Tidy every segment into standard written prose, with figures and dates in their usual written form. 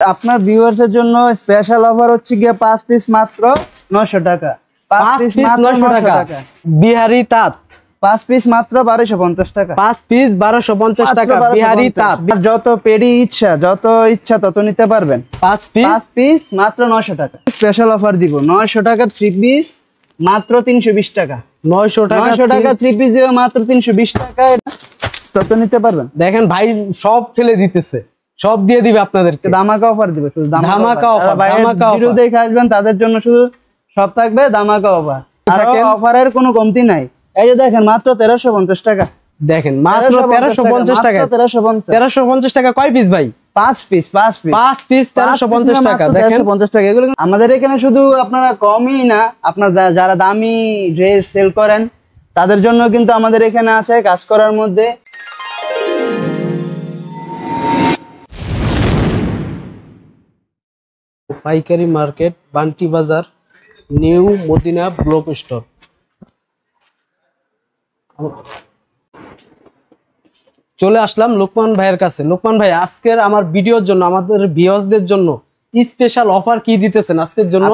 আপনার ভিউয়ার্সের জন্য special offer হচ্ছে গিয়ে 5 পিস মাত্র 900 টাকা। 5 পিস 900 টাকা। বিহারি তাঁত 5 পিস মাত্র 1250 টাকা। 5 পিস 1250 টাকা বিহারি তাঁত। যত পেডি ইচ্ছা তত নিতে পারবেন। 5 পিস মাত্র 900 টাকা। স্পেশাল অফার দিব 900 টাকার 3 পিস মাত্র 320 টাকা। 900 টাকা 3 পিস দিব মাত্র 320 টাকায় তত নিতে পারবেন। দেখেন ভাই সব ফেলে দিতেছে, সব দিয়ে দিবে আপনাদেরকে। ধামাকা অফার দিবে, শুধু ধামাকা অফার। ভিডিও দেখে আসবেন তাদের জন্য শুধু সব থাকবে ধামাকা অফার। আর অফারের কোনো কমতি নাই। এই যে দেখেন মাত্র 1350 টাকা। দেখেন মাত্র 1350 টাকা। 1350 টাকা কয় পিস ভাই? 5 পিস 5 পিস 1350 টাকা। দেখেন 1350 টাকা। এগুলো আমাদের এখানে শুধু আপনারা কমই না, আপনারা যারা দামি ড্রেস সেল করেন তাদের জন্য কিন্তু আমাদের এখানে আছে কাজ করার মধ্যে। পাইকারি মার্কেট, বান্টি বাজার, নিউ মদিনা ব্লক স্টোর। চলে আসলাম লোকমান ভাইয়ের কাছে। লোকমান ভাই, আজকের আমার ভিডিওর জন্য, আমাদের ভিউয়ার্সদের জন্য স্পেশাল অফার কি দিতেছেন আজকের জন্য?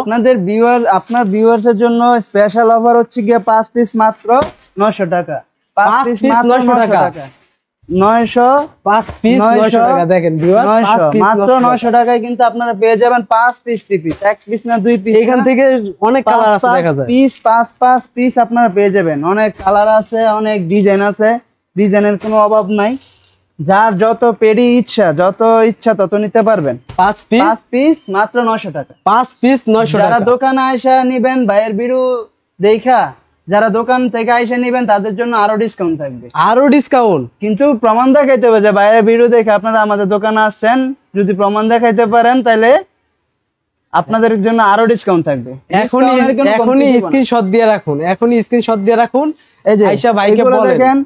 আপনার ভিউয়ার্সের জন্য স্পেশাল অফার হচ্ছে গিয়ে 5 পিস মাত্র 900 টাকা। 5 পিস 900 টাকা। 5 পিস 900 টাকা। দেখেন ভিউয়ার, মাত্র 900 টাকায় কিন্তু আপনারা পেয়ে যাবেন 5 পিস 3 পিস, 1 পিস না 2 পিস। এখান থেকে অনেক কালার আছে দেখা যায়। 5 পিস আপনারা পেয়ে যাবেন। অনেক কালার আছে, অনেক ডিজাইন আছে, ডিজাইনের কোনো অভাব নাই। যার যত পেডি ইচ্ছা তত নিতে পারবেন। 5 পিস মাত্র 900 টাকা। 5 পিস 900 টাকা। যারা দোকানে আইসা নিবেন, ভাইয়ের ভিডিও দেখা যারা দোকান থেকে আইসা নিবেন তাদের জন্য আরো ডিসকাউন্ট থাকবে। আরো ডিসকাউন্ট? কিন্তু প্রমাণ দেখাইতে হবে যে ভাইয়ের ভিডিও দেখে আপনারা আমাদের দোকানে আসছেন। যদি প্রমাণ দেখাইতে পারেন তাহলে আপনাদের জন্য আরো ডিসকাউন্ট থাকবে। এখনই স্ক্রিনশট দিয়ে রাখুন। এই যে আয়েশা ভাইকে বলেন, দেখেন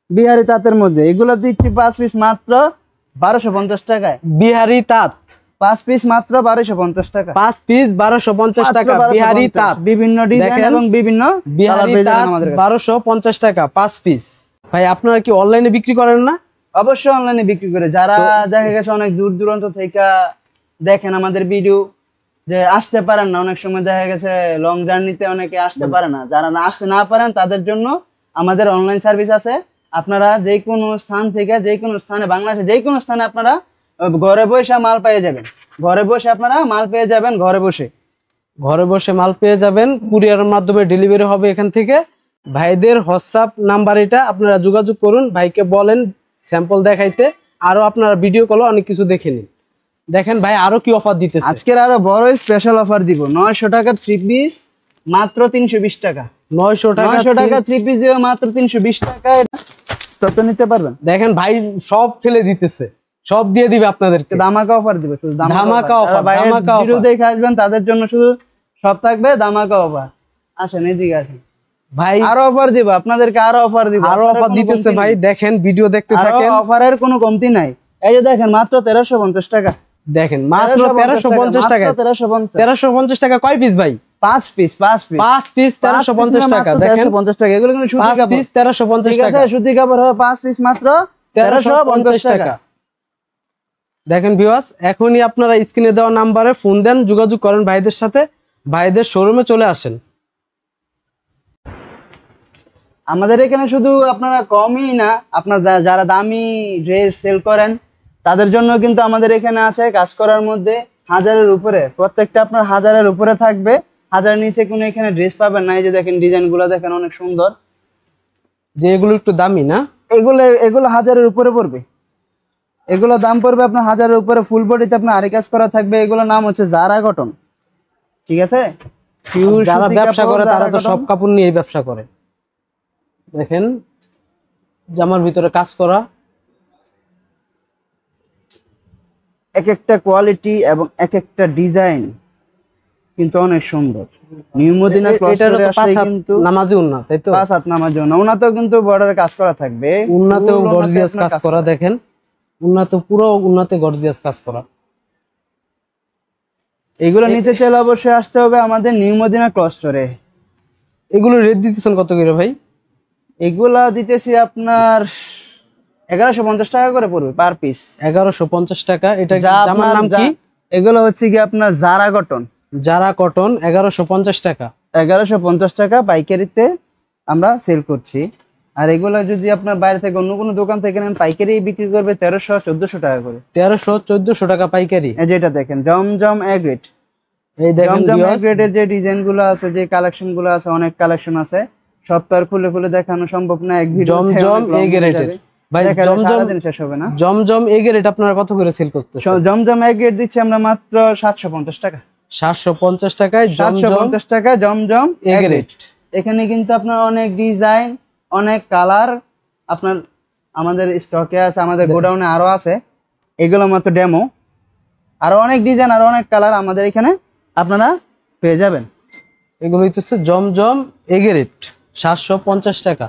বিহারি তাঁতের মধ্যে এগুলো দিচ্ছি 5 পিস মাত্র 1250 টাকায়। বিহারি তাঁত 5 পিস মাত্র 1250 টাকা। 5 পিস 1250 টাকা বিহারি তাঁত। বিভিন্ন ডিজাইন এবং বিভিন্ন বিহারি তাঁত 1250 টাকা 5 পিস। ভাই আপনারা কি অনলাইনে বিক্রি করেন না? অবশ্যই অনলাইনে বিক্রি করে। যারা দেখা গেছে অনেক দূর দূরান্ত থেকে দেখেন আমাদের ভিডিও, যে আসতে পারেন না, অনেক সময় দেখা গেছে লং জার্নিতে অনেকে আসতে পারে না, যারা আসতে না পারেন তাদের জন্য আমাদের অনলাইন সার্ভিস আছে। আপনারা যে কোনো স্থান থেকে, যে কোনো স্থানে, বাংলাদেশে যে কোনো স্থানে আপনারা ঘরে বসে মাল পেয়ে যাবেন। ঘরে বসে আপনারা মাল পেয়ে যাবেন। ঘরে বসে মাল পেয়ে যাবেন। কুরিয়ারের মাধ্যমে ডেলিভারি হবে এখান থেকে। ভাইদের হোয়াটসঅ্যাপ নাম্বার এটা, আপনারা যোগাযোগ করুন, ভাইকে বলেন স্যাম্পল দেখাইতে। আরো আপনারা ভিডিও কলে অনেক কিছু দেখে নিন। দেখেন ভাই আরো কি অফার দিতেছে আজকের। আরো বড় স্পেশাল অফার দিব 900 টাকার 3 পিস মাত্র 320 টাকা। 900 টাকা 3 পিস দিব মাত্র 320 টাকায় তত নিতে পারবেন। দেখেন ভাই সব ফেলে দিতেছে, সব দিয়ে দিবে আপনাদেরকে। ধামাকা অফার দিবে, শুধু ধামাকা অফার। ভিডিও দেখে আসবেন তাদের জন্য শুধু সব থাকবে ধামাকা অফার। আসেন এদিকে আসেন ভাই, আরো অফার দিব আপনাদেরকে। আরো অফার দিতেছে ভাই। দেখেন ভিডিও দেখতে থাকেন, অফারের কোনো কমতি নাই। এই যে দেখেন মাত্র 1350 টাকা। দেখেন মাত্র 1350 টাকা। 1350 টাকা কয় পিস ভাই? 5 পিস 1350 টাকা। দেখেন 50 টাকা। এগুলো কিন্তু সুতি কাপড়। 1350 টাকা সুতি কাপড় হবে। 5 পিস মাত্র 1350 টাকা। দেখেন ভিউয়ার্স, এখনই আপনারা স্ক্রিনে দেওয়া নাম্বারে ফোন দেন, যোগাযোগ করেন ভাইদের সাথে, ভাইদের শোরুমে চলে আসেন। আমাদের এখানে শুধু আপনারা কমই না, আপনারা যারা দামি ড্রেস সেল করেন তাদের জন্য কিন্তু আমাদের এখানে আছে কাজ করার মধ্যে। 1000-এর উপরে, প্রত্যেকটা আপনার 1000-এর উপরে থাকবে। 1000 নিচে কোনো এখানে ড্রেস পাবেন না। এই যে দেখেন ডিজাইনগুলো দেখেন অনেক সুন্দর। যে এগুলো একটু দামি না, এগুলো 1000-এর উপরে পড়বে। এগুলো দাম পড়বে আপনার 1000-এর উপরে। ফুল বডিতে আপনার আরি কাজ করা থাকবে। এগুলোর নাম হচ্ছে জারা কটন। ঠিক আছে? যারা ব্যবসা করে তারা তো সব কাপড় নিয়ে ব্যবসা করে। দেখেন জামার ভিতরে কাজ করা, এক একটা কোয়ালিটি এবং এক একটা ডিজাইন কিন্তু অনেক সুন্দর। নিউ মদিনা ক্লস্টারে আসলে কিন্তু নামাজি উন্না, তাই তো? 5 হাত নামাজি উন্না। উন্নাতেও কিন্তু বর্ডারে কাজ করা থাকবে। উন্নাতেও গর্জিয়াস কাজ করা। দেখেন উন্নাতে, পুরো উন্নাতে গর্জিয়াস কাজ করা। এগুলো নিতে চাইলে অবশ্যই আসতে হবে আমাদের নিউ মদিনা ক্লস্টারে। এগুলো রেট দিতেছেন কত করে ভাই? এগুলা দিতেছি আপনার 1150 টাকা করে পড়বে পার পিস। 1150 টাকা। এটা জামার নাম কি? এগুলো হচ্ছে কি আপনার জারা কটন। যারা কটন 1150 টাকা। 1150 টাকা পাইকারিতে আমরা সেল করছি। আর এগুলো যদি আপনার বাইরে থেকে অন্য কোনো দোকান থেকে নেন পাইকারি বিক্রি করবে 1300-1400 টাকা করে। 1300-1400 টাকা পাইকারি। এই যেটা দেখেন জমজম এ গ্রেড। এই দেখেন জমজম এ ভিউয়ার্স, গ্রেডের যে ডিজাইন গুলো আছে, যে কালেকশন গুলো আছে, অনেক কালেকশন আছে, সব তো আর খুলে খুলে দেখানো সম্ভব না এক ভিডিওতে। জমজম এ গ্রেডের ভাই, জমজম সারাদিন শেষ হবে না। জমজম এ গ্রেড আপনারা কত করে সেল করতেছেন? জমজম এ গ্রেড দিচ্ছি আমরা মাত্র 750 টাকা। 750 টাকায় জমজম 750 টাকা জমজম এ এ গ্রেড। গ্রেড। এখানে কিন্তু আপনার অনেক ডিজাইন, অনেক কালার আপনার আমাদের স্টকে আছে, আমাদের গোডাউনে আরো আছে। এগুলো মাত্র ডেমো, আরো অনেক ডিজাইন, আরো অনেক কালার আমাদের এখানে আপনারা পেয়ে যাবেন। এগুলো হইতেছে জমজম এ গ্রেড 750 টাকা।